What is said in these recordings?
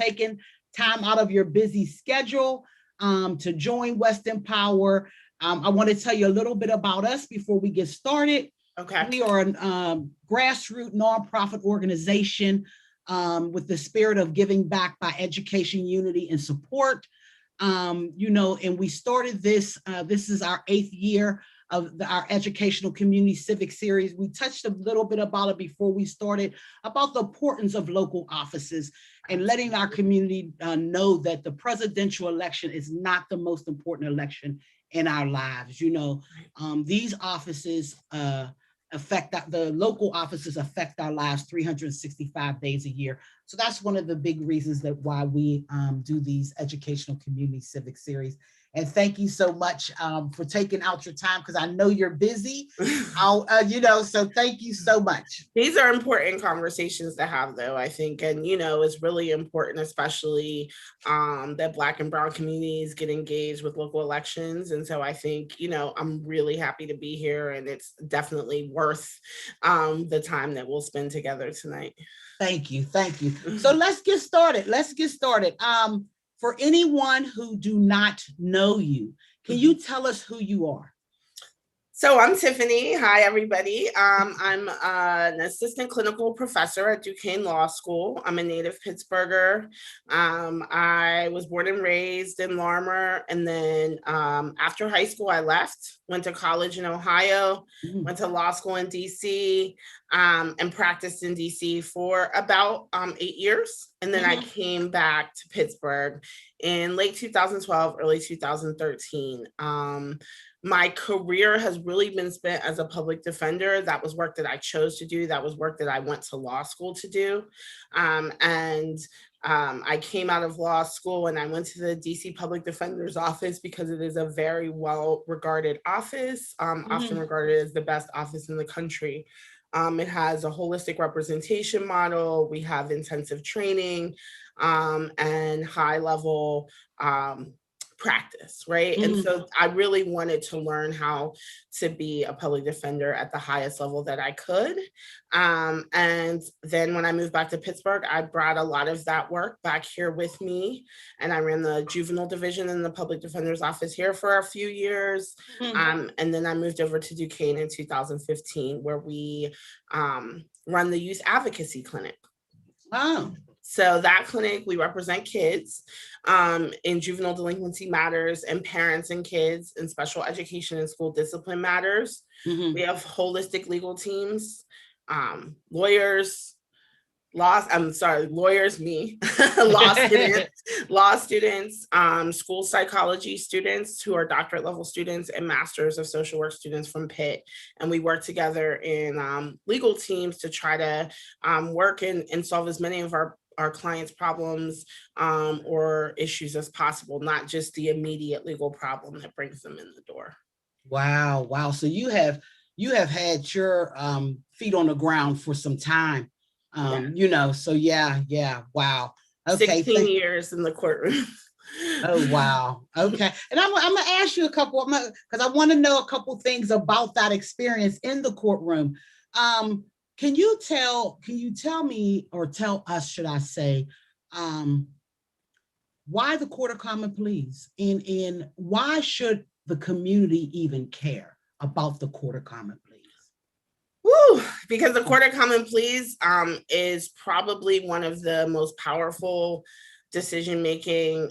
taking time out of your busy schedule to join Weston Power. I want to tell you a little bit about us before we get started. Okay. We are a grassroots nonprofit organization with the spirit of giving back by education, unity, and support. And we started this. This is our 8th year of our educational community civic series. We touched a little bit about it before we started, about the importance of local offices and letting our community know that the presidential election is not the most important election in our lives. These offices the local offices affect our lives 365 days a year. So that's one of the big reasons that why we do these educational community civic series. And thank you so much for taking out your time, because I know you're busy, so thank you so much. These are important conversations to have, though, I think. And, it's really important, especially that Black and Brown communities get engaged with local elections. And so I think, I'm really happy to be here, and it's definitely worth the time that we'll spend together tonight. Thank you. Thank you. So let's get started. For anyone who do not know you, can you tell us who you are? So I'm Tiffany. Hi, everybody. I'm an assistant clinical professor at Duquesne Law School. I'm a native Pittsburgher. I was born and raised in Larimer. And then after high school, I left, went to college in Ohio, went to law school in DC, and practiced in DC for about 8 years. And then I came back to Pittsburgh in late 2012, early 2013. My career has really been spent as a public defender. That was work that I chose to do. That was work that I went to law school to do. I came out of law school and I went to the DC Public Defender's Office because it is a very well-regarded office, often regarded as the best office in the country. It has a holistic representation model. We have intensive training and high-level practice, right? And so I really wanted to learn how to be a public defender at the highest level that I could. And then when I moved back to Pittsburgh, I brought a lot of that work back here with me. And I ran the juvenile division in the public defender's office here for a few years. And then I moved over to Duquesne in 2015, where we run the youth advocacy clinic. Wow. So that clinic, we represent kids in juvenile delinquency matters, and parents and kids in special education and school discipline matters. We have holistic legal teams, lawyers, law students, school psychology students who are doctorate level students, and masters of social work students from Pitt. And we work together in legal teams to try to work and solve as many of our clients' problems or issues as possible, not just the immediate legal problem that brings them in the door. Wow. So you have had your feet on the ground for some time, so yeah. Wow. Okay. 16 years in the courtroom. Oh, wow. Okay. And I'm going to ask you a couple, because I want to know a couple things about that experience in the courtroom. Can you tell me, or tell us, should I say, why the Court of Common Pleas, and why should the community even care about the Court of Common Pleas? Because the Court of Common Pleas is probably one of the most powerful decision-making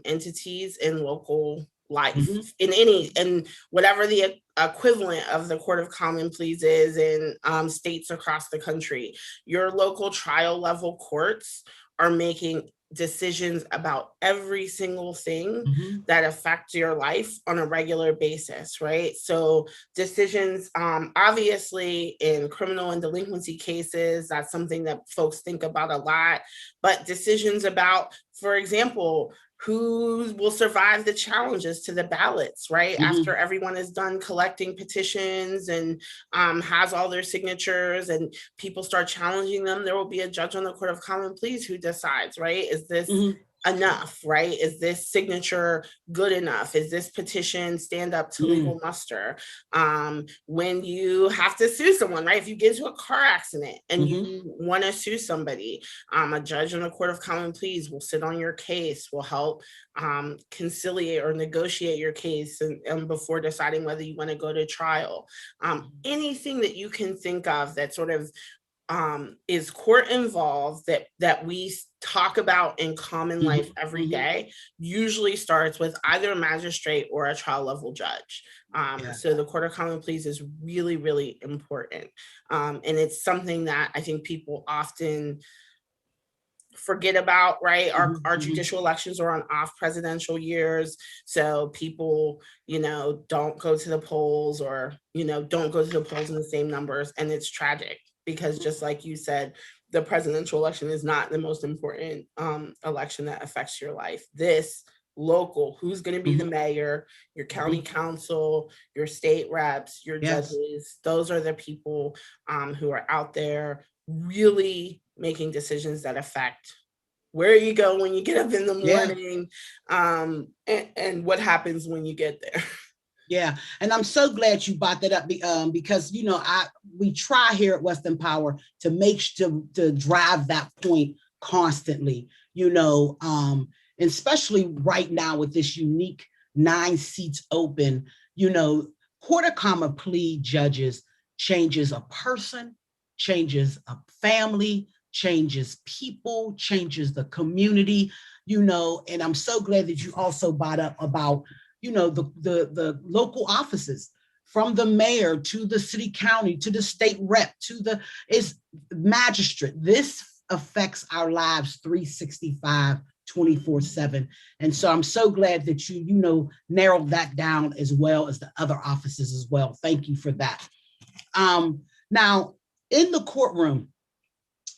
entities in local life, in whatever the equivalent of the Court of Common Pleas is in states across the country. Your local trial level courts are making decisions about every single thing that affect your life on a regular basis, right? So decisions, obviously in criminal and delinquency cases, that's something that folks think about a lot, but decisions about, for example, who will survive the challenges to the ballots, right? After everyone is done collecting petitions and has all their signatures and people start challenging them, there will be a judge on the Court of Common Pleas who decides, right? Is this enough, right? Is this signature good enough? Is this petition stand up to legal muster? When you have to sue someone, right? If you get into a car accident and you want to sue somebody, a judge in the Court of Common Pleas will sit on your case, will help conciliate or negotiate your case and before deciding whether you want to go to trial. Anything that you can think of that sort of is court involved that we talk about in common life every day usually starts with either a magistrate or a trial level judge. So the Court of Common Pleas is really, really important. And it's something that I think people often forget about, right? Our judicial elections are on off presidential years. So people, don't go to the polls or, don't go to the polls in the same numbers. And it's tragic. Because just like you said, the presidential election is not the most important election that affects your life. This local, who's going to be the mayor, your county council, your state reps, your judges, those are the people who are out there really making decisions that affect where you go when you get up in the morning, and what happens when you get there. Yeah, and I'm so glad you brought that up because we try here at Western Power to drive that point constantly, and especially right now with this unique 9 seats open, Court of Common Plea judges changes a person, changes a family, changes people, changes the community, and I'm so glad that you also brought up about the local offices, from the mayor to the city county to the state rep to the magistrate. This affects our lives 365, 24/7. And so I'm so glad that you narrowed that down as well as the other offices as well. Thank you for that. Now, in the courtroom,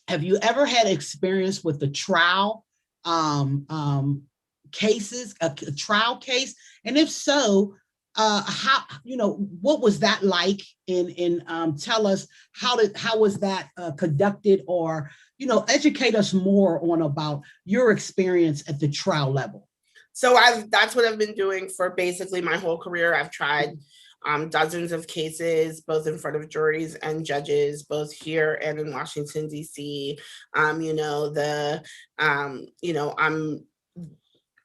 have you ever had experience with the trial cases, a trial case? And if so, what was that like? And tell us how was that conducted, or educate us more on about your experience at the trial level. So that's what I've been doing for basically my whole career. I've tried dozens of cases, both in front of juries and judges, both here and in Washington, D.C. I'm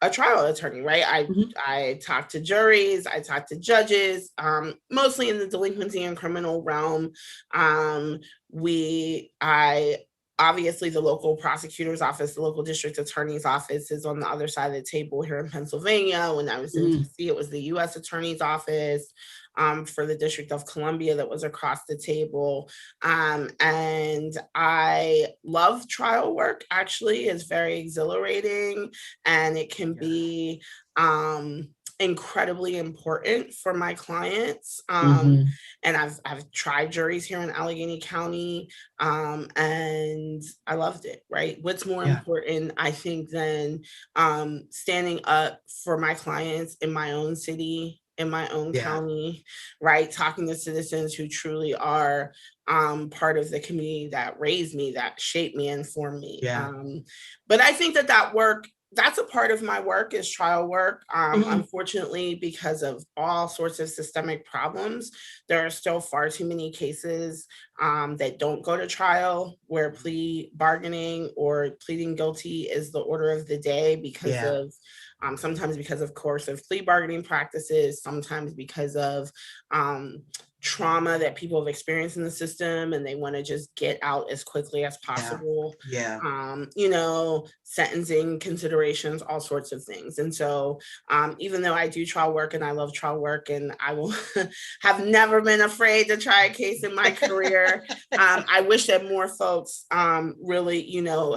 a trial attorney, right? I talk to juries, I talk to judges, mostly in the delinquency and criminal realm. Obviously the local prosecutor's office, the local district attorney's office is on the other side of the table here in Pennsylvania. When I was in DC, it was the U.S. Attorney's Office for the District of Columbia that was across the table. And I love trial work, actually. It's very exhilarating, and it can be incredibly important for my clients. And I've tried juries here in Allegheny County, and I loved it, right? What's more important, I think, than standing up for my clients in my own city, in my own county, right? Talking to citizens who truly are part of the community that raised me, that shaped me and formed me. But I think that work, that's a part of my work, is trial work. Unfortunately, because of all sorts of systemic problems, there are still far too many cases that don't go to trial, where plea bargaining or pleading guilty is the order of the day because of sometimes because of coercive plea bargaining practices, sometimes because of trauma that people have experienced in the system and they want to just get out as quickly as possible. Sentencing considerations, all sorts of things. And so even though I do trial work and I love trial work, and I will have never been afraid to try a case in my career, I wish that more folks really,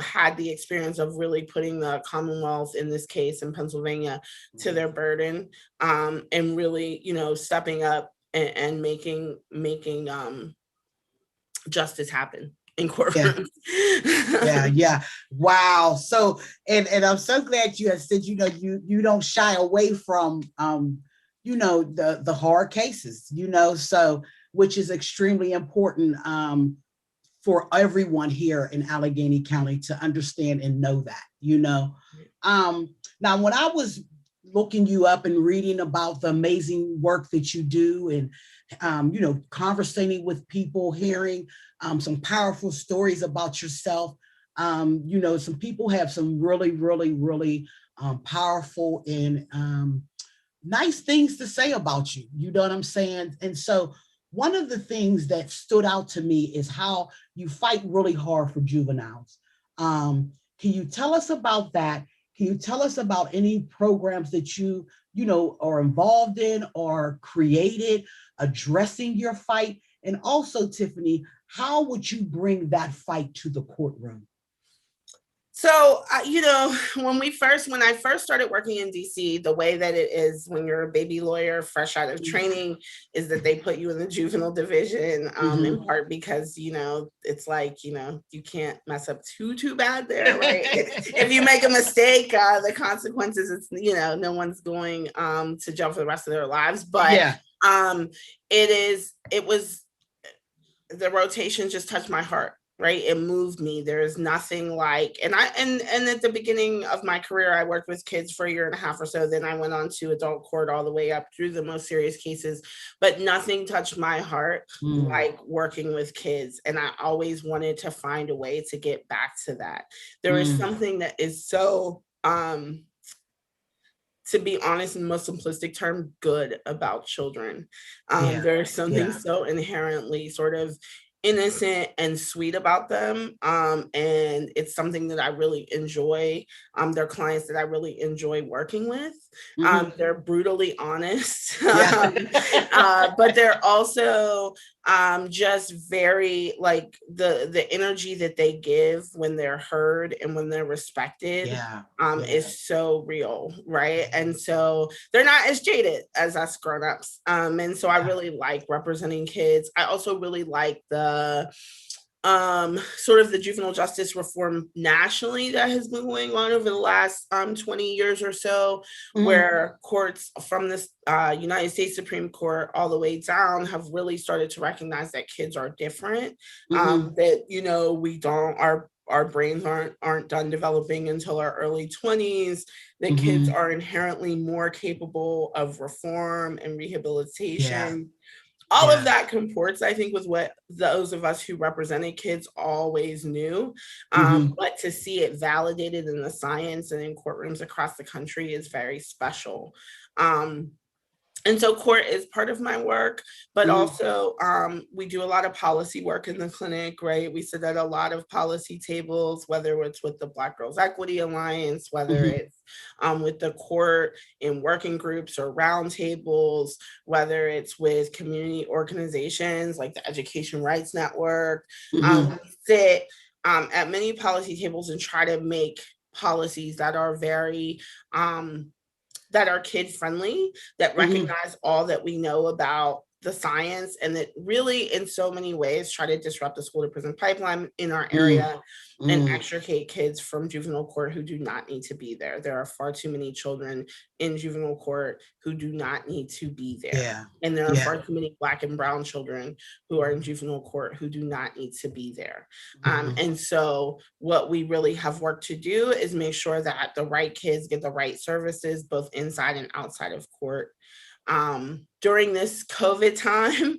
had the experience of really putting the Commonwealth, in this case in Pennsylvania, to their burden, and really, stepping up and making justice happen in courtrooms. Wow. So, and I'm so glad you have said, you don't shy away from, the hard cases, so, which is extremely important for everyone here in Allegheny County to understand and know that, Now, when I was looking you up and reading about the amazing work that you do and, conversating with people, hearing some powerful stories about yourself, some people have some really, really, really powerful and nice things to say about you. You know what I'm saying? And so one of the things that stood out to me is how you fight really hard for juveniles. Can you tell us about that? Can you tell us about any programs that you are involved in or created addressing your fight? And also, Tiffany, how would you bring that fight to the courtroom? So, when I first started working in DC, the way that it is when you're a baby lawyer fresh out of training is that they put you in the juvenile division, in part because, it's like, you can't mess up too bad there, right? If you make a mistake, the consequences, it's, no one's going to jail for the rest of their lives. But Yeah. it was, the rotation just touched my heart. Right. It moved me. There is nothing like, and at the beginning of my career, I worked with kids for a year and a half or so. Then I went on to adult court all the way up through the most serious cases, but nothing touched my heart like working with kids. And I always wanted to find a way to get back to that. There is something that is so, to be honest, in the most simplistic term, good about children. There's something so inherently sort of innocent and sweet about them. And it's something that I really enjoy. They're clients that I really enjoy working with. They're brutally honest, but they're also just very like the energy that they give when they're heard and when they're respected is so real, right? And so they're not as jaded as us grown-ups. And so I really like representing kids. I also really like the sort of the juvenile justice reform nationally that has been going on over the last 20 years or so, where courts from this United States Supreme Court all the way down have really started to recognize that kids are different, that, we don't, our brains aren't done developing until our early 20s, that kids are inherently more capable of reform and rehabilitation. All of that comports, I think, with what those of us who represented kids always knew. But to see it validated in the science and in courtrooms across the country is very special. And so court is part of my work, but also we do a lot of policy work in the clinic, right? We sit at a lot of policy tables, whether it's with the Black Girls Equity Alliance, whether it's with the court in working groups or roundtables, whether it's with community organizations like the Education Rights Network. We sit at many policy tables and try to make policies that are very that are kid friendly, that recognize all that we know about the science, and that really in so many ways try to disrupt the school to prison pipeline in our area and extricate kids from juvenile court who do not need to be there. There are far too many children in juvenile court who do not need to be there. And there are far too many Black and brown children who are in juvenile court who do not need to be there. And so what we really have work to do is make sure that the right kids get the right services, both inside and outside of court. During this COVID time,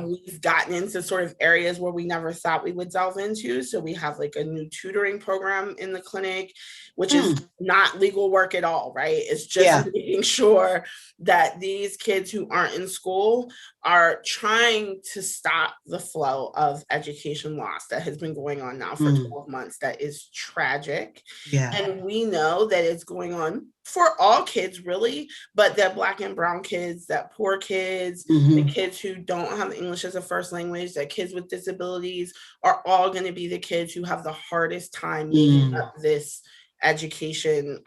we've gotten into sort of areas where we never thought we would delve into. So we have like a new tutoring program in the clinic, which is not legal work at all, right? It's just making sure that these kids who aren't in school are trying to stop the flow of education loss that has been going on now for 12 months. That is tragic. And we know that it's going on for all kids, really, but that Black and brown kids, that poor kids, the kids who don't have English as a first language, that kids with disabilities are all going to be the kids who have the hardest time making up this education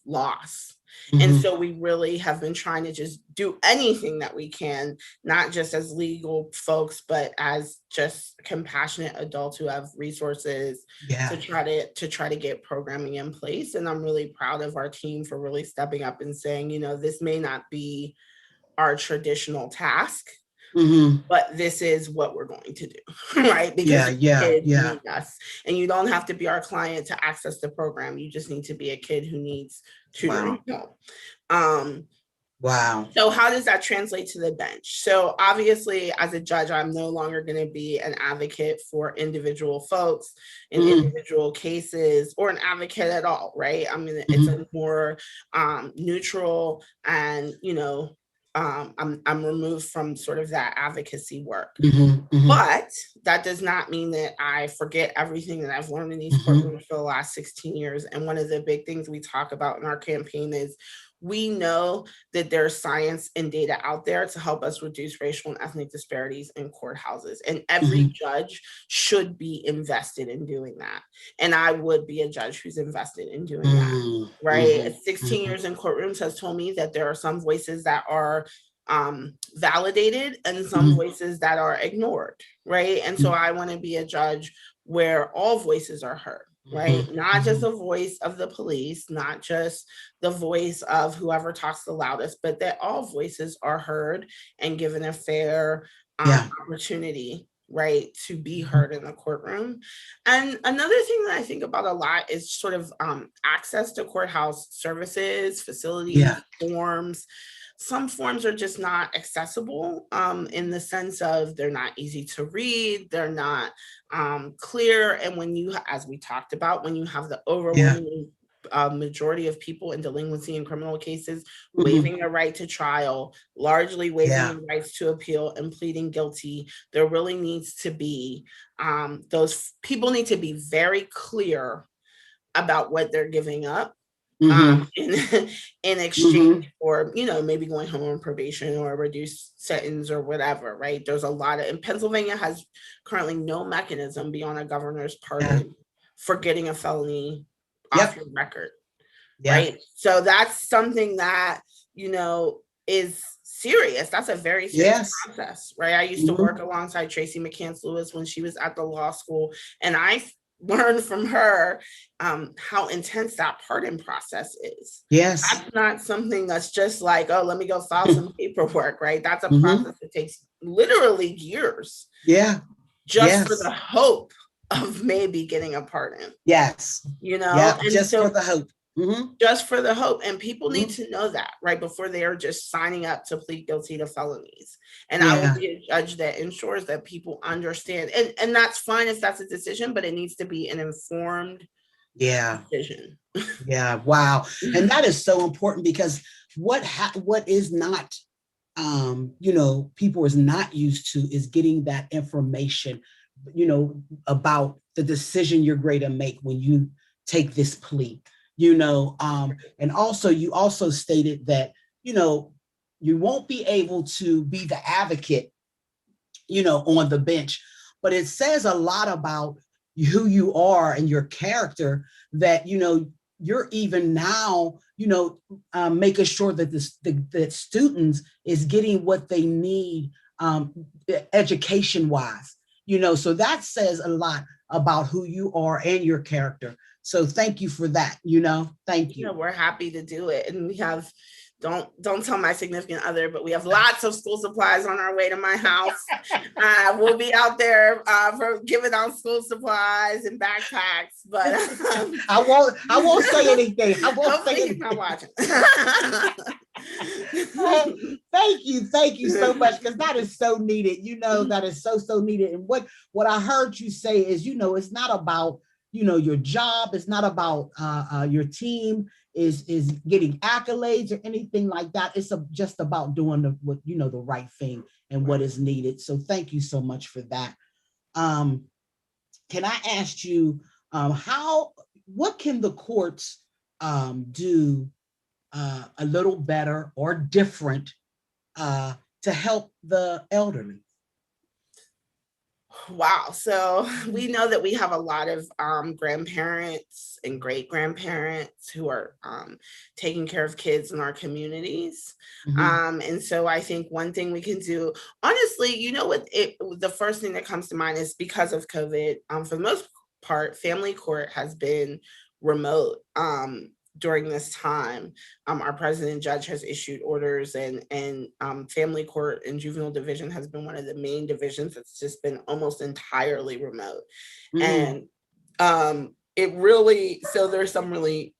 loss. And so we really have been trying to just do anything that we can, not just as legal folks, but as just compassionate adults who have resources to try to get programming in place. And I'm really proud of our team for really stepping up and saying, this may not be our traditional task, but this is what we're going to do, right? Because kids need us, and you don't have to be our client to access the program. You just need to be a kid who needs tutoring help. Wow. So how does that translate to the bench? So obviously, as a judge, I'm no longer going to be an advocate for individual folks in individual cases, or an advocate at all, right? I mean, it's a more neutral, and I'm removed from sort of that advocacy work. But that does not mean that I forget everything that I've learned in these courtrooms for the last 16 years. And one of the big things we talk about in our campaign is we know that there's science and data out there to help us reduce racial and ethnic disparities in courthouses. And every judge should be invested in doing that. And I would be a judge who's invested in doing that, right? 16 years in courtrooms has told me that there are some voices that are validated and some voices that are ignored, right? And so I want to be a judge where all voices are heard, right? Not just the voice of the police, not just the voice of whoever talks the loudest, but that all voices are heard and given a fair opportunity, right, to be heard in the courtroom. And another thing that I think about a lot is sort of access to courthouse services, facilities, forms. Some forms are just not accessible in the sense of they're not easy to read, they're not clear. And when you, as we talked about, when you have the overwhelming majority of people in delinquency and criminal cases waiving their right to trial, largely waiving their rights to appeal and pleading guilty, there really needs to be, those people need to be very clear about what they're giving up in exchange for, maybe going home on probation or a reduced sentence or whatever, right? There's a lot of, and Pennsylvania has currently no mechanism beyond a governor's pardon for getting a felony off your record, right? So that's something that, is serious. That's a very serious process, right? I used to work alongside Tracy McCants Lewis when she was at the law school, and I learned from her how intense that pardon process is. That's not something that's just like, oh, let me go file some paperwork, right? That's a process that takes literally years. Just for the hope of maybe getting a pardon. And just for the hope. Just for the hope. And people need to know that, right, before they are just signing up to plead guilty to felonies. And I will be a judge that ensures that people understand. And that's fine if that's a decision, but it needs to be an informed decision. Wow. And that is so important, because what is not, people is not used to is getting that information, about the decision you're going to make when you take this plea. And also you also stated that, you won't be able to be the advocate, on the bench, but it says a lot about who you are and your character, that, you're even now, making sure that that students is getting what they need, education wise, so that says a lot about who you are and your character. So thank you for that. Thank you. We're happy to do it. And we have, don't tell my significant other, but we have lots of school supplies on our way to my house. We'll be out there for giving out school supplies and backpacks, but I won't say anything. I won't say anything. Not watching. Thank you so much, because that is so needed. That is so needed. And what I heard you say is, it's not about, your job. It's not about your team is getting accolades or anything like that. It's just about doing the right thing and what is needed. So thank you so much for that. Can I ask you, what can the courts do a little better or different to help the elderly? Wow. So we know that we have a lot of grandparents and great grandparents who are taking care of kids in our communities. And so I think one thing we can do, honestly, the first thing that comes to mind is, because of COVID, for the most part, family court has been remote. during this time, our president judge has issued orders, and family court and juvenile division has been one of the main divisions that's just been almost entirely remote. And it really, so there's some really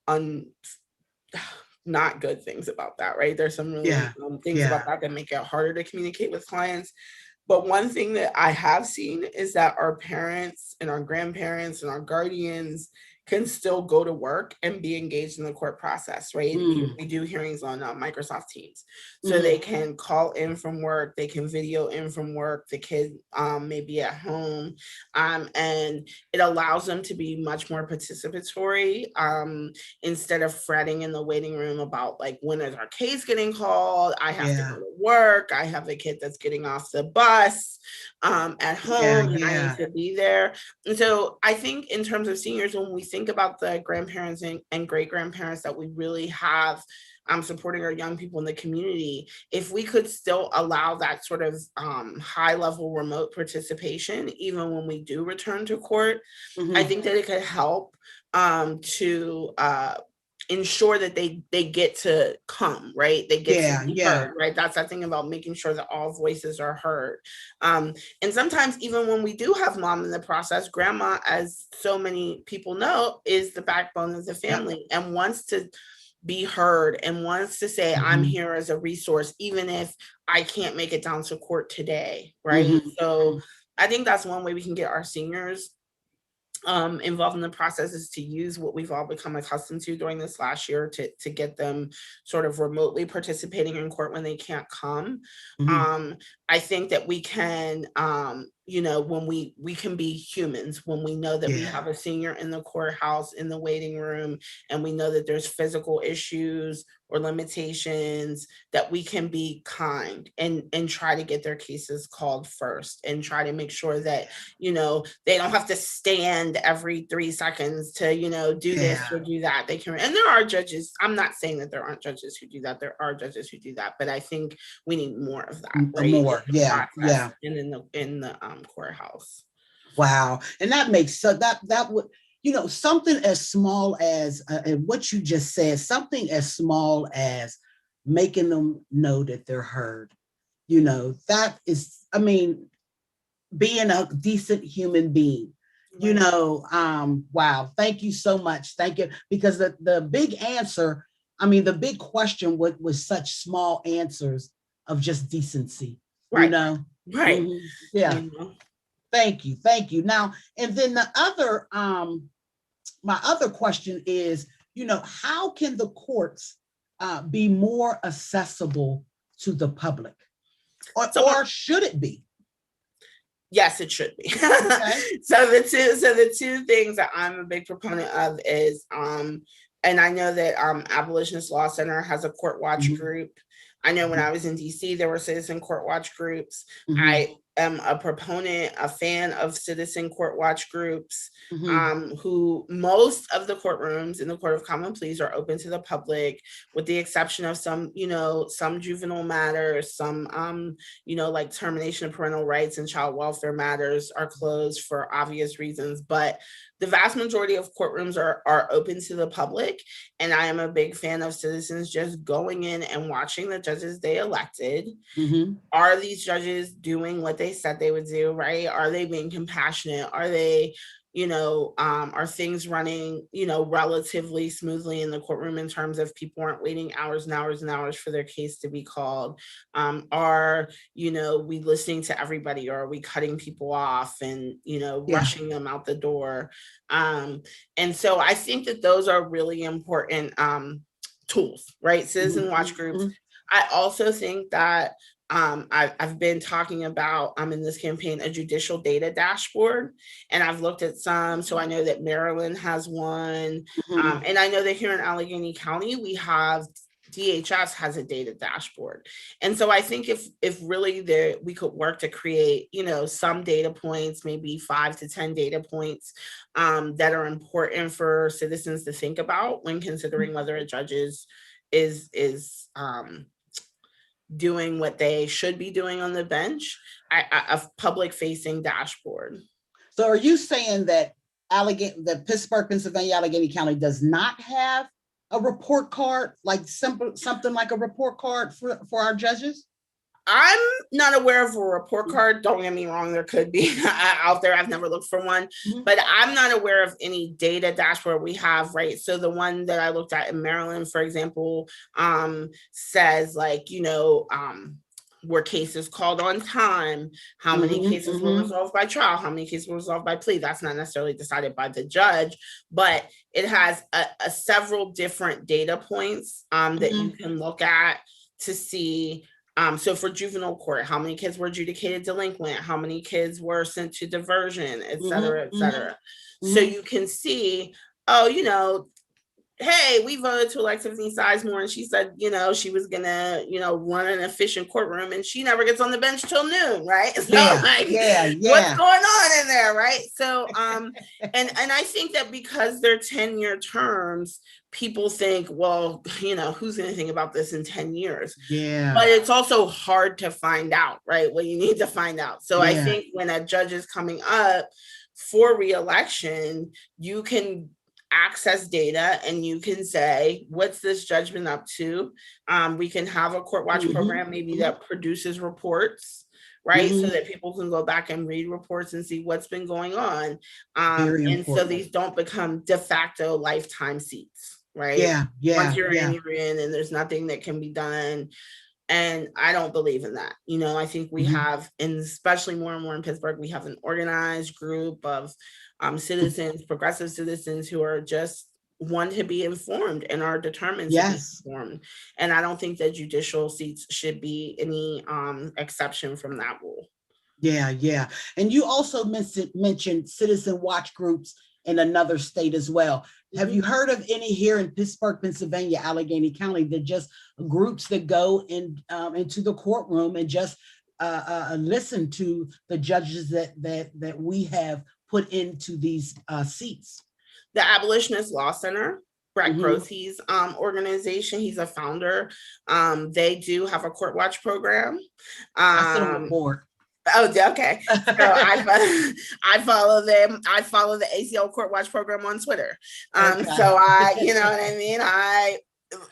not good things about that, right? There's some really things about that make it harder to communicate with clients. But one thing that I have seen is that our parents and our grandparents and our guardians can still go to work and be engaged in the court process, right? We do hearings on Microsoft Teams. So they can call in from work, they can video in from work, the kid may be at home, and it allows them to be much more participatory, instead of fretting in the waiting room about like, when is our case getting called? I have to go to work, I have a kid that's getting off the bus at home, and I need to be there. And so I think in terms of seniors, when we think about the grandparents and great grandparents that we really have supporting our young people in the community, if we could still allow that sort of high level remote participation, even when we do return to court, I think that it could help to ensure that they get to come, right? They get to be heard, right? That's that thing about making sure that all voices are heard. And sometimes even when we do have mom in the process, grandma, as so many people know, is the backbone of the family and wants to be heard and wants to say, I'm here as a resource, even if I can't make it down to court today, right? So I think that's one way we can get our seniors involved in the process, is to use what we've all become accustomed to during this last year to get them sort of remotely participating in court when they can't come. I think that we can, when we can be humans, when we know that we have a senior in the courthouse in the waiting room, and we know that there's physical issues or limitations, that we can be kind and try to get their cases called first, and try to make sure that, they don't have to stand every 3 seconds to, do this or do that. They can, and there are judges. I'm not saying that there aren't judges who do that. There are judges who do that, but I think we need more of that, right? More, And in the courthouse. Wow. And that makes, so that would, something as small as, and what you just said, something as small as making them know that they're heard, that is, being a decent human being, wow. Thank you so much. Thank you. Because the big answer, the big question was such small answers of just decency, right. Right. Yeah. Thank you. Now, and then the other, my other question is, how can the courts be more accessible to the public, or should it be? Yes, it should be. Okay. So the two things that I'm a big proponent of is, and I know that Abolitionist Law Center has a court watch group. I know when I was in DC, there were citizen court watch groups. I am a proponent, a fan of citizen court watch groups, who most of the courtrooms in the Court of Common Pleas are open to the public, with the exception of some, some juvenile matters, some, like termination of parental rights and child welfare matters are closed for obvious reasons. But the vast majority of courtrooms are open to the public. And I am a big fan of citizens just going in and watching the judges they elected. Are these judges doing what they said they would do, right? Are they being compassionate? Are they, are things running, relatively smoothly in the courtroom in terms of people aren't waiting hours and hours and hours for their case to be called? Are, we listening to everybody, or are we cutting people off and, rushing them out the door? And so I think that those are really important tools, right? Citizen watch groups. I also think that I've been talking about in this campaign a judicial data dashboard, and I've looked at some. So I know that Maryland has one, and I know that here in Allegheny County we have DHS has a data dashboard. And so I think if really we could work to create, some data points, maybe 5 to 10 data points that are important for citizens to think about when considering whether a judge is doing what they should be doing on the bench, a public facing dashboard. So are you saying that Pittsburgh, Pennsylvania, Allegheny County does not have a report card, like something like a report card for our judges? I'm not aware of a report card. Don't get me wrong, there could be out there. I've never looked for one, but I'm not aware of any data dashboard we have, right? So the one that I looked at in Maryland, for example, says like, were cases called on time, how many cases were resolved by trial, how many cases were resolved by plea. That's not necessarily decided by the judge, but it has a several different data points that you can look at to see. So for juvenile court, how many kids were adjudicated delinquent, how many kids were sent to diversion, et cetera, et cetera. So you can see, hey, we voted to elect Tiffany Sizemore, and she said, she was gonna, run an efficient courtroom, and she never gets on the bench till noon, right? So what's going on in there, right? So, and I think that because they're 10-year terms, people think, well, who's gonna think about this in 10 years? Yeah. But it's also hard to find out, right? What you need to find out. So I think when a judge is coming up for re-election, you can access data and you can say, what's this judge been up to? We can have a court watch program maybe that produces reports, right? So that people can go back and read reports and see what's been going on. And so these don't become de facto lifetime seats, right? Once you're in, you're in, and there's nothing that can be done. And I don't believe in that. I think we have, and especially more and more in Pittsburgh, we have an organized group of citizens, progressive citizens who are just want to be informed and are determined to be informed. And I don't think that judicial seats should be any exception from that rule. Yeah. And you also mentioned citizen watch groups in another state as well. Have you heard of any here in Pittsburgh, Pennsylvania, Allegheny County, that just groups that go into the courtroom and just listen to the judges that we have put into these seats? The Abolitionist Law Center, Brett Grothy's organization, he's a founder. They do have a court watch program. I sit on the board. Oh, okay. So I follow them. I follow the ACL Court Watch program on Twitter. So you know what I mean?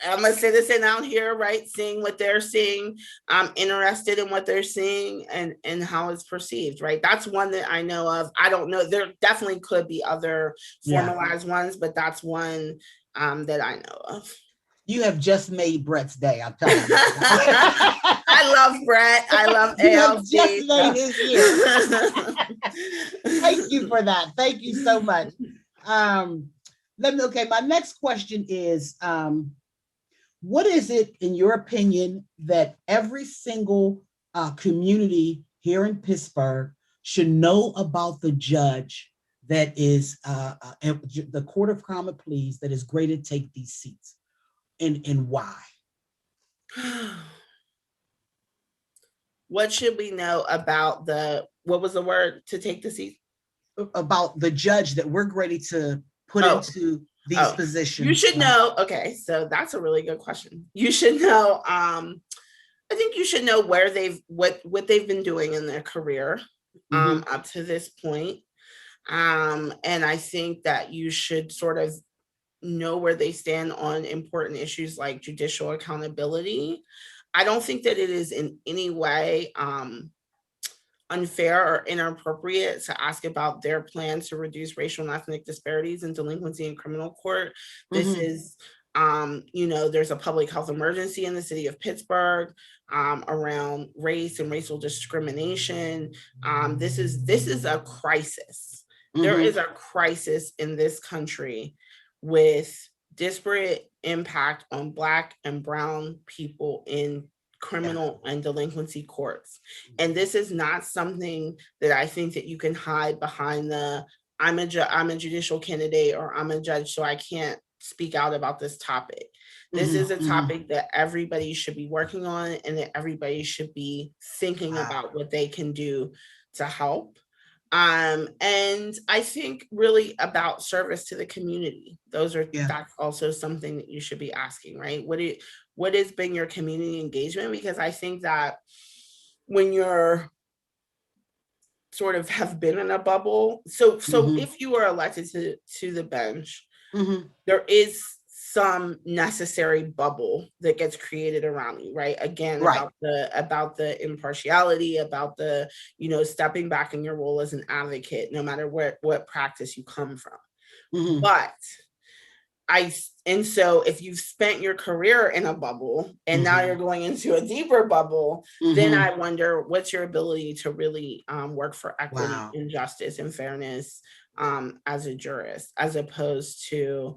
I'm a citizen out here, right? Seeing what they're seeing. I'm interested in what they're seeing and how it's perceived, right? That's one that I know of. I don't know. There definitely could be other formalized ones, but that's one that I know of. You have just made Brett's day, I'm telling you. I love Brett. I love ALC. Just made his year. Thank you for that. Thank you so much. My next question is, what is it, in your opinion, that every single community here in Pittsburgh should know about the judge that is the Court of Common Pleas that is graded to take these seats? And why? What should we know about what was the word to take the seat? About the judge that we're ready to put into these positions. You should know. Okay, so that's a really good question. You should know. I think you should know where what they've been doing in their career up to this point. And I think that you should sort of know where they stand on important issues like judicial accountability. I don't think that it is in any way unfair or inappropriate to ask about their plan to reduce racial and ethnic disparities in delinquency in criminal court. This is, there's a public health emergency in the city of Pittsburgh around race and racial discrimination. This is a crisis. There is a crisis in this country with disparate impact on Black and Brown people in criminal and delinquency courts. And this is not something that I think that you can hide behind I'm a judicial candidate or I'm a judge, so I can't speak out about this topic. This is a topic that everybody should be working on and that everybody should be thinking about what they can do to help. And I think really about service to the community. That's also something that you should be asking, right? What has been your community engagement? Because I think that when you're sort of have been in a bubble, so if you are elected to the bench, there is some necessary bubble that gets created around you, right? Again, Right. about the impartiality, about the, stepping back in your role as an advocate, no matter what practice you come from. Mhm. But so if you've spent your career in a bubble and now you're going into a deeper bubble, then I wonder what's your ability to really work for equity Wow. and justice and fairness as a jurist, as opposed to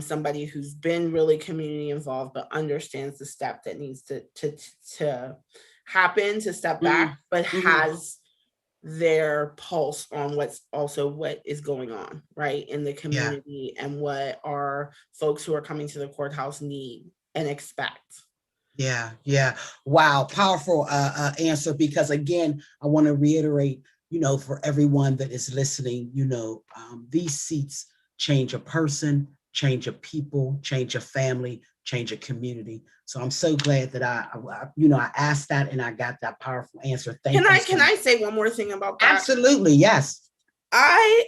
somebody who's been really community involved but understands the step that needs to happen to step back, but has their pulse on what is going on, right, in the community, and what our folks who are coming to the courthouse need and expect. Yeah. Wow. Powerful answer, because again, I want to reiterate, for everyone that is listening, these seats change a person, change a people, change a family, change a community. So I'm so glad that I asked that and I got that powerful answer. Thank you. Can I say one more thing about that? Absolutely. Yes. I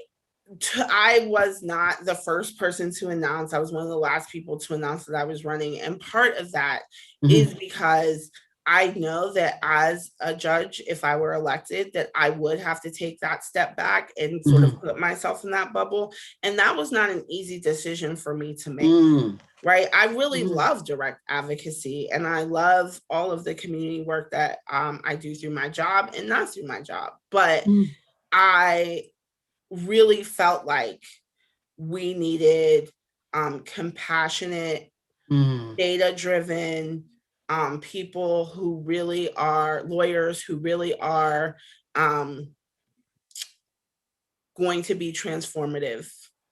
was not the first person to announce. I was one of the last people to announce that I was running. And part of that is because I know that as a judge, if I were elected, that I would have to take that step back and sort of put myself in that bubble. And that was not an easy decision for me to make. Right. I really love direct advocacy, and I love all of the community work that I do through my job and not through my job. But I really felt like we needed compassionate, data-driven people who really are lawyers, who really are going to be transformative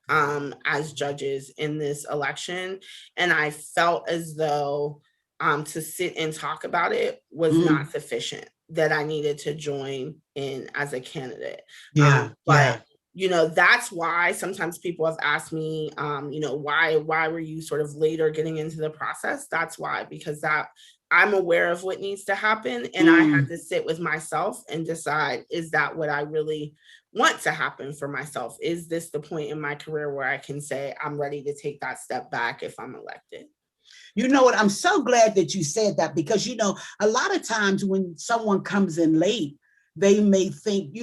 as judges in this election. And I felt as though to sit and talk about it was not sufficient, that I needed to join in as a candidate. But that's why sometimes people have asked me, why were you sort of later getting into the process? That's why, because I'm aware of what needs to happen, and I had to sit with myself and decide, is that what I really want to happen for myself? Is this the point in my career where I can say I'm ready to take that step back if I'm elected? You know what? I'm so glad that you said that, because, a lot of times when someone comes in late, they may think,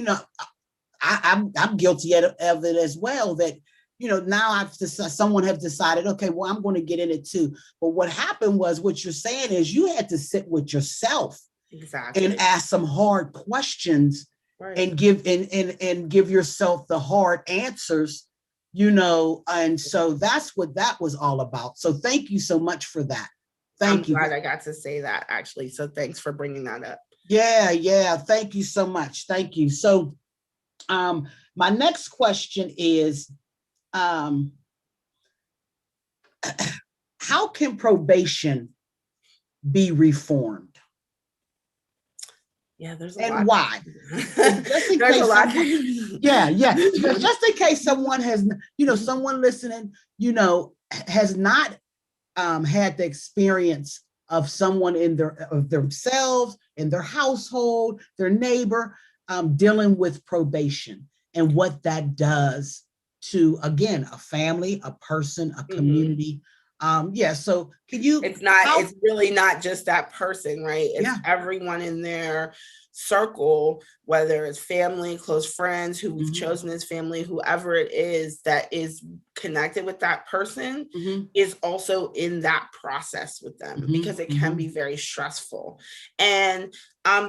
I'm guilty of it as well, that, now someone has decided, okay, well, I'm going to get in it too. But what happened was, what you're saying is, you had to sit with yourself and ask some hard questions, and give yourself the hard answers, and so that's what that was all about. So thank you so much for that. Thank you. I'm glad I got to say that, actually. So thanks for bringing that up. Yeah. Thank you so much. Thank you. So my next question is, how can probation be reformed? Yeah, there's a and lot. Why? There's a lot. Just in case someone has, someone listening, has not had the experience of someone of themselves, in their household, their neighbor, dealing with probation, and what that does to, again, a family, a person, a community. So can you? It's really not just that person, right? It's everyone in their circle, whether it's family, close friends who we've chosen as family, whoever it is that is connected with that person is also in that process with them, because it can be very stressful. And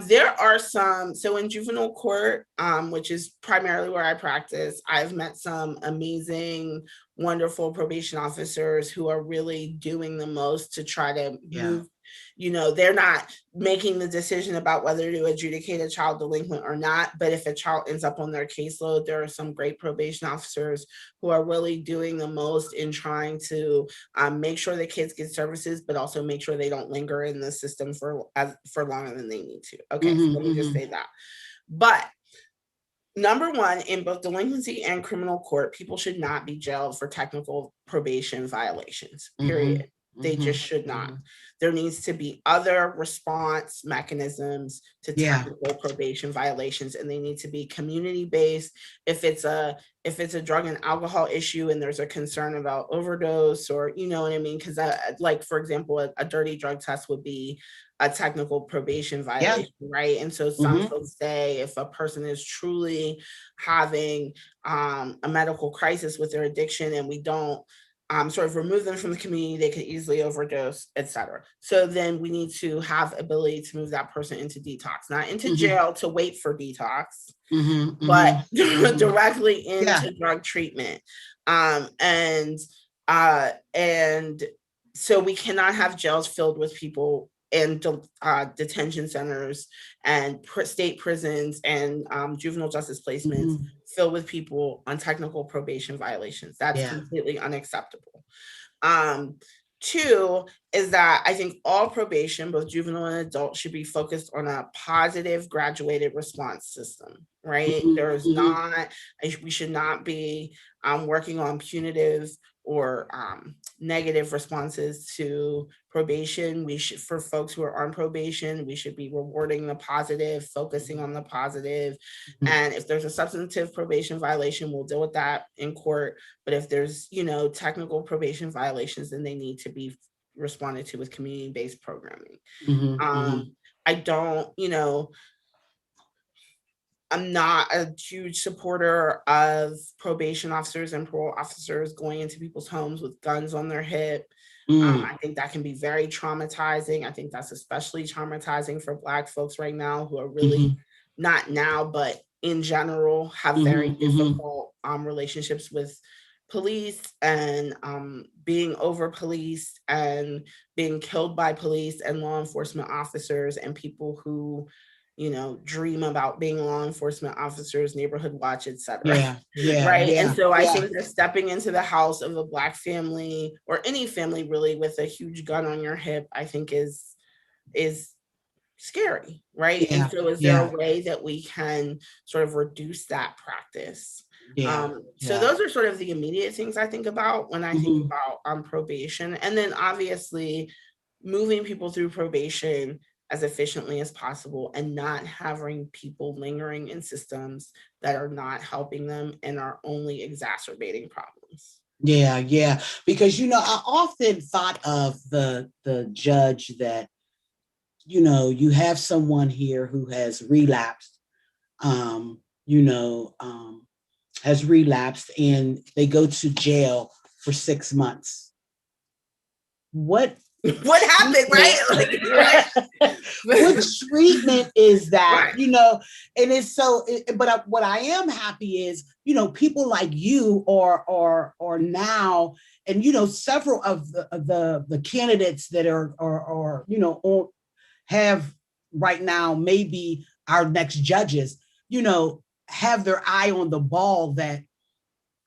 there are so in juvenile court, which is primarily where I practice, I've met some amazing, wonderful probation officers who are really doing the most to try to move. They're not making the decision about whether to adjudicate a child delinquent or not, but if a child ends up on their caseload, there are some great probation officers who are really doing the most in trying to make sure the kids get services, but also make sure they don't linger in the system for longer than they need to. Okay, so let me just say that. But number one, in both delinquency and criminal court, people should not be jailed for technical probation violations, period. They just should not. There needs to be other response mechanisms to technical probation violations, and they need to be community-based. If it's a drug and alcohol issue and there's a concern about overdose, or you know what I mean, because like for example, a dirty drug test would be a technical probation violation, right? And so some folks say if a person is truly having a medical crisis with their addiction and we don't sort of remove them from the community, they could easily overdose, etc. So then we need to have ability to move that person into detox, not into jail to wait for detox, but directly into drug treatment. And so we cannot have jails filled with people and detention centers and state prisons and juvenile justice placements filled with people on technical probation violations. That's completely unacceptable. Two is that I think all probation, both juvenile and adult, should be focused on a positive graduated response system, right? There's not, we should not be working on punitive or negative responses to probation. We should, for folks who are on probation, we should be rewarding the positive, focusing on the positive. And if there's a substantive probation violation, we'll deal with that in court. But if there's, you know, technical probation violations, then they need to be responded to with community-based programming. I don't, you know, I'm not a huge supporter of probation officers and parole officers going into people's homes with guns on their hip. I think that can be very traumatizing. I think that's especially traumatizing for Black folks right now who are really, not now, but in general, have very difficult relationships with police and being over policed and being killed by police and law enforcement officers and people who, you know, dream about being law enforcement officers, neighborhood watch, etc. Right. And so I think that stepping into the house of a Black family or any family really with a huge gun on your hip, I think is scary. Right. And so is there a way that we can sort of reduce that practice? So those are sort of the immediate things I think about when I think about probation. And then obviously moving people through probation as efficiently as possible and not having people lingering in systems that are not helping them and are only exacerbating problems. Because, you know, I often thought of the judge that, you know, you have someone here who has relapsed, has relapsed and they go to jail for 6 months. What happened, right? Like, what treatment is that? You know, and it's so. But what I am happy is, you know, people like you are now, and you know, several of the candidates that are you know have right now maybe our next judges, you know, have their eye on the ball that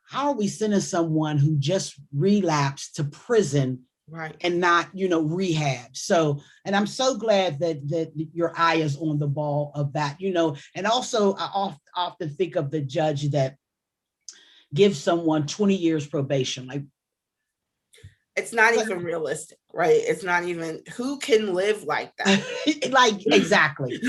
how are we sending someone who just relapsed to prison? Right. And not, you know, rehab. So, and I'm so glad that your eye is on the ball of that, you know, and also I often think of the judge that gives someone 20 years probation. Like, it's not even realistic, right? It's not even, who can live like that? Like, exactly.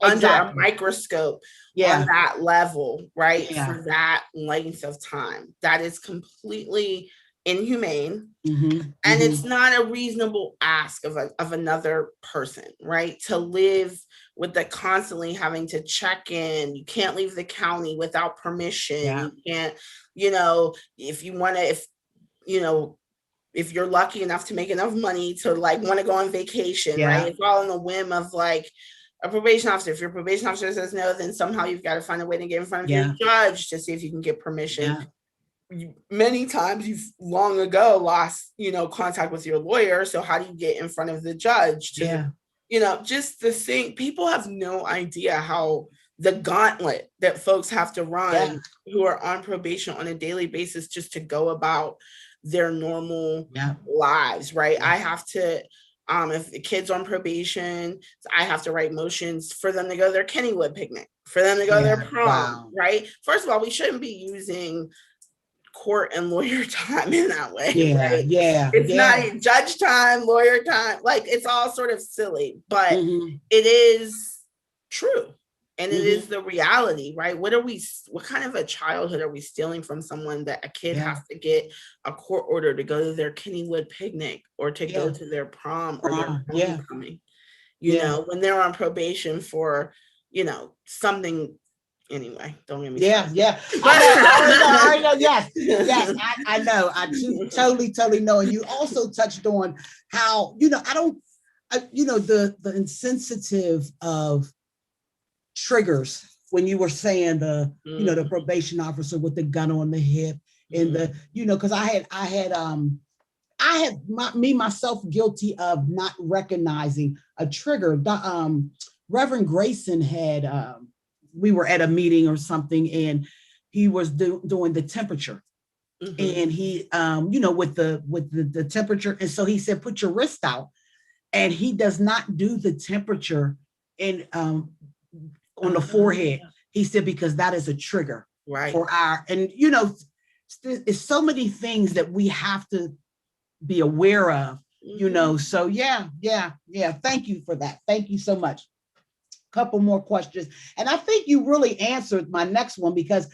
Under a microscope on that level, right? For that length of time. That is completely inhumane. And it's not a reasonable ask of another person, right? To live with the constantly having to check in. You can't leave the county without permission. You can't, you know, if you're lucky enough to make enough money to like want to go on vacation, right? It's all on the whim of like a probation officer. If your probation officer says no, then somehow you've got to find a way to get in front of your judge to see if you can get permission. Many times you've long ago lost, you know, contact with your lawyer. So how do you get in front of the judge to, you know, just the thing, people have no idea how the gauntlet that folks have to run who are on probation on a daily basis just to go about their normal lives, right? I have to, if the kid's on probation, I have to write motions for them to go to their Kennywood picnic, for them to go to their prom, right? First of all, we shouldn't be using court and lawyer time in that way. Yeah, right? yeah, It's yeah. not judge time, lawyer time. Like, it's all sort of silly, but Mhm, it is true. And it mhm. is the reality, right? What kind of a childhood are we stealing from someone that a kid Yeah, has to get a court order to go to their Kennywood picnic or to go yeah. to their prom or their Yeah, homecoming, yeah. when they're on probation for, something. Anyway, don't get me Yeah, started. yeah. I already know. Yes, yes. I know. Totally know. And you also touched on how, I don't, the insensitive of triggers when you were saying the probation officer with the gun on the hip and because I had myself guilty of not recognizing a trigger. Reverend Grayson had, we were at a meeting or something, and he was doing the temperature, and he, with the temperature, and so he said, "Put your wrist out," and he does not do the temperature in on the forehead. He said because that is a trigger for our, and it's so many things that we have to be aware of, so yeah. Thank you for that. Thank you so much. Couple more questions, and I think you really answered my next one, because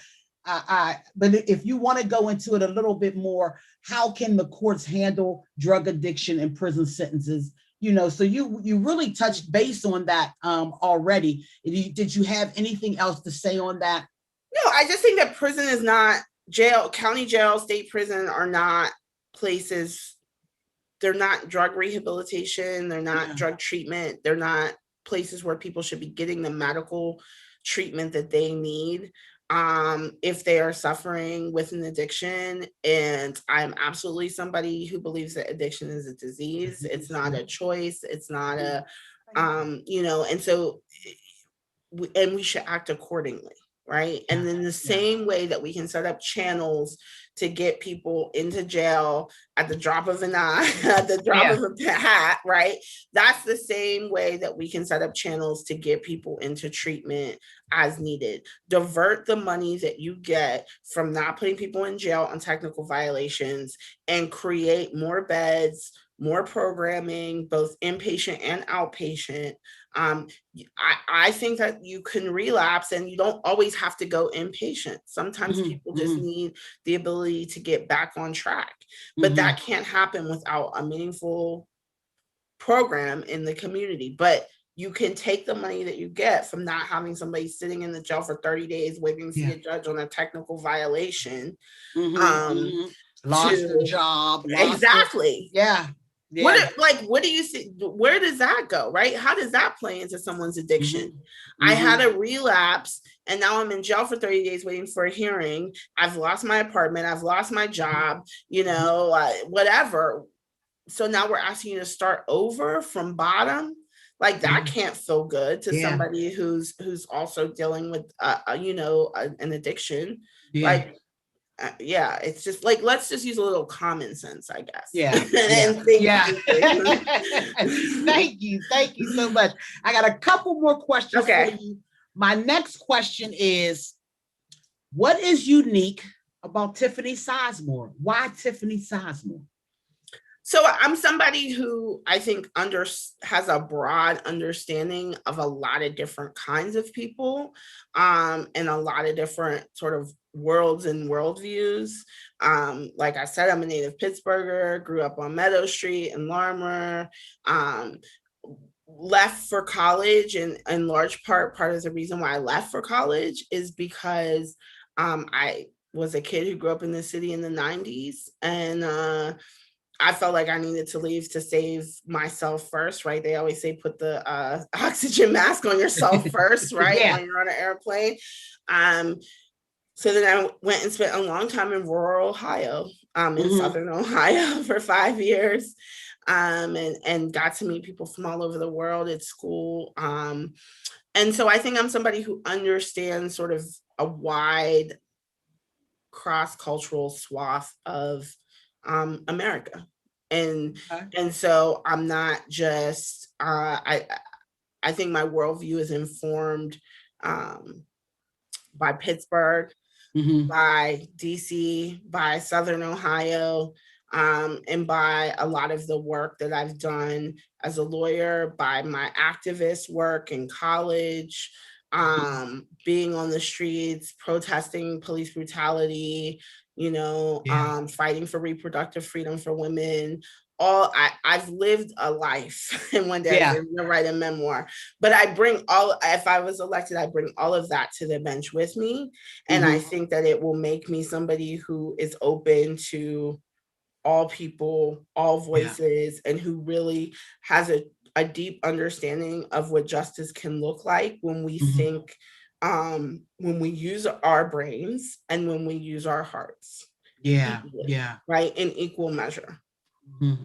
but if you want to go into it a little bit more, how can the courts handle drug addiction and prison sentences? So you really touched base on that already. Did you have anything else to say on that? No, I just think that prison is not jail. County jail, state prison are not places. They're not drug rehabilitation. They're not drug treatment. They're not places where people should be getting the medical treatment that they need if they are suffering with an addiction. And I'm absolutely somebody who believes that addiction is a disease. It's not a choice. It's not a, and so, and we should act accordingly. Right. And then the same way that we can set up channels to get people into jail at the drop of an eye, at the drop of a hat, right? That's the same way that we can set up channels to get people into treatment as needed. Divert the money that you get from not putting people in jail on technical violations and create more beds, more programming, both inpatient and outpatient. I think that you can relapse and you don't always have to go inpatient. Sometimes people just need the ability to get back on track, but that can't happen without a meaningful program in the community. But you can take the money that you get from not having somebody sitting in the jail for 30 days waiting to see a judge on a technical violation. Lost their job. Exactly. Yeah. What do you see? Where does that go? Right? How does that play into someone's addiction? I had a relapse and now I'm in jail for 30 days waiting for a hearing. I've lost my apartment. I've lost my job, whatever. So now we're asking you to start over from bottom. Like that can't feel good to somebody who's also dealing with, an addiction. It's just like, let's just use a little common sense, I guess. Thank you so much. I got a couple more questions for you. My next question is, what is unique about Tiffany Sizemore? Why Tiffany Sizemore? So I'm somebody who I think has a broad understanding of a lot of different kinds of people, and a lot of different sort of worlds and worldviews. Like I said, I'm a native Pittsburgher, grew up on Meadow Street in Larimer, left for college, and in large part of the reason why I left for college is because I was a kid who grew up in the city in the 90s, and I felt like I needed to leave to save myself first, right? They always say put the oxygen mask on yourself first, right? When you're on an airplane. So then I went and spent a long time in rural Ohio, in Southern Ohio for 5 years, and got to meet people from all over the world at school. And so I think I'm somebody who understands sort of a wide cross-cultural swath of America. And so I'm not just, I think my worldview is informed by Pittsburgh, by DC, by Southern Ohio, and by a lot of the work that I've done as a lawyer, by my activist work in college, being on the streets, protesting police brutality, fighting for reproductive freedom for women. I've lived a life, and one day I'm going to write a memoir. But if I was elected, I bring all of that to the bench with me. And I think that it will make me somebody who is open to all people, all voices, and who really has a deep understanding of what justice can look like when we think, when we use our brains and when we use our hearts. Equally, right, in equal measure.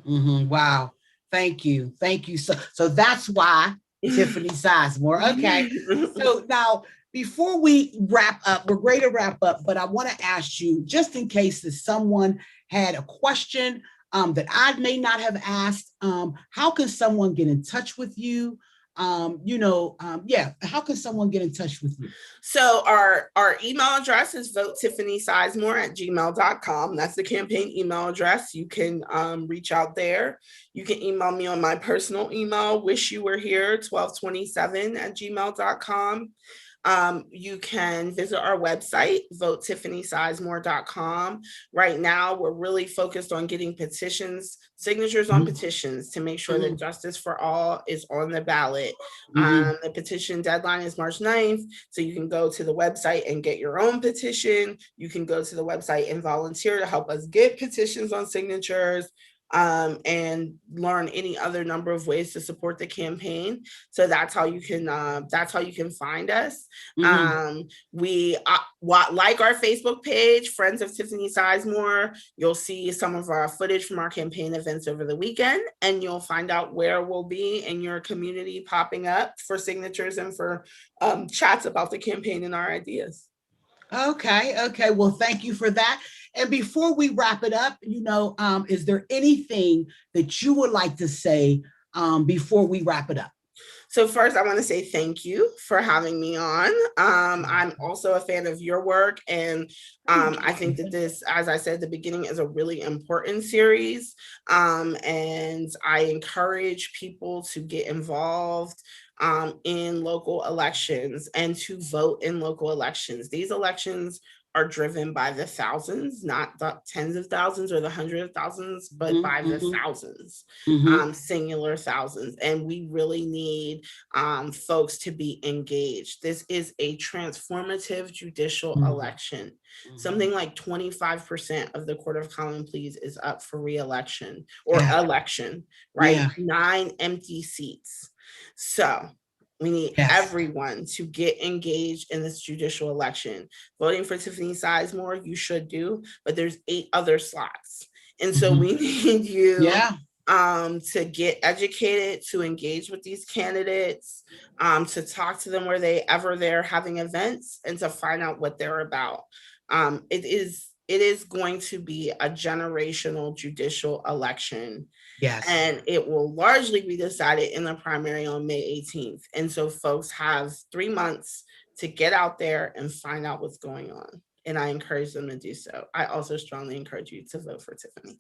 Wow. Thank you. So that's why Tiffany Sizemore. Okay. So now, before we wrap up, we're ready to wrap up, but I want to ask you, just in case that someone had a question that I may not have asked, how can someone get in touch with you? How can someone get in touch with you? So our email address is votettiffanysizemore@gmail.com. That's the campaign email address. You can reach out there. You can email me on my personal email, wishyouwerhere1227@gmail.com. You can visit our website, votettiffanysizemore.com. Right now, we're really focused on getting signatures on petitions to make sure that justice for all is on the ballot. The petition deadline is March 9th, so you can go to the website and get your own petition. You can go to the website and volunteer to help us get petitions on signatures. And learn any other number of ways to support the campaign. So that's how you can find us. We like our Facebook page, Friends of Tiffany Sizemore. You'll see some of our footage from our campaign events over the weekend, and you'll find out where we'll be in your community popping up for signatures and for chats about the campaign and our ideas. Okay. Well, thank you for that. And before we wrap it up, is there anything that you would like to say before we wrap it up? So first, I want to say thank you for having me on. I'm also a fan of your work, and I think that this, as I said at the beginning, is a really important series. And I encourage people to get involved in local elections and to vote in local elections. These elections are driven by the thousands, not the tens of thousands or the hundreds of thousands, but by the thousands, singular thousands. And we really need folks to be engaged. This is a transformative judicial election. Something like 25% of the Court of Common Pleas is up for re-election or election, right? 9 empty seats. So we need everyone to get engaged in this judicial election. Voting for Tiffany Sizemore, you should do, but there's 8 other slots. And so we need you to get educated, to engage with these candidates, to talk to them wherever they're having events, and to find out what they're about. It is going to be a generational judicial election. And it will largely be decided in the primary on May 18th. And so folks have 3 months to get out there and find out what's going on. And I encourage them to do so. I also strongly encourage you to vote for Tiffany.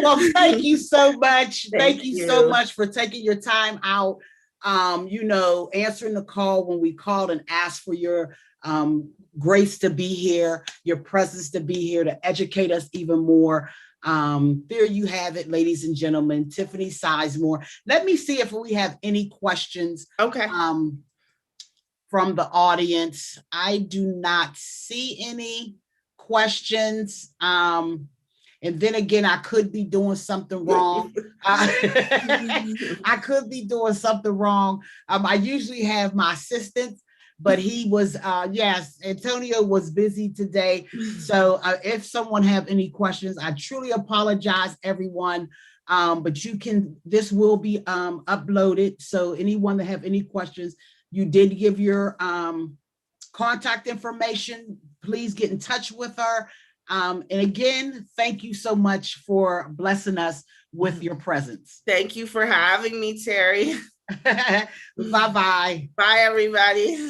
Well, thank you so much. Thank you so much for taking your time out, answering the call when we called and asked for your grace to be here, your presence to be here, to educate us even more. There you have it, ladies and gentlemen, Tiffany Sizemore. Let me see if we have any questions from the audience. I do not see any questions. And then again, I could be doing something wrong. I could be doing something wrong. I usually have my assistant, but he was, Antonio was busy today. So if someone have any questions, I truly apologize, everyone. But this will be uploaded. So anyone that have any questions, you did give your contact information. Please get in touch with her. And again, thank you so much for blessing us with your presence. Thank you for having me, Terri. Bye-bye. Bye, everybody.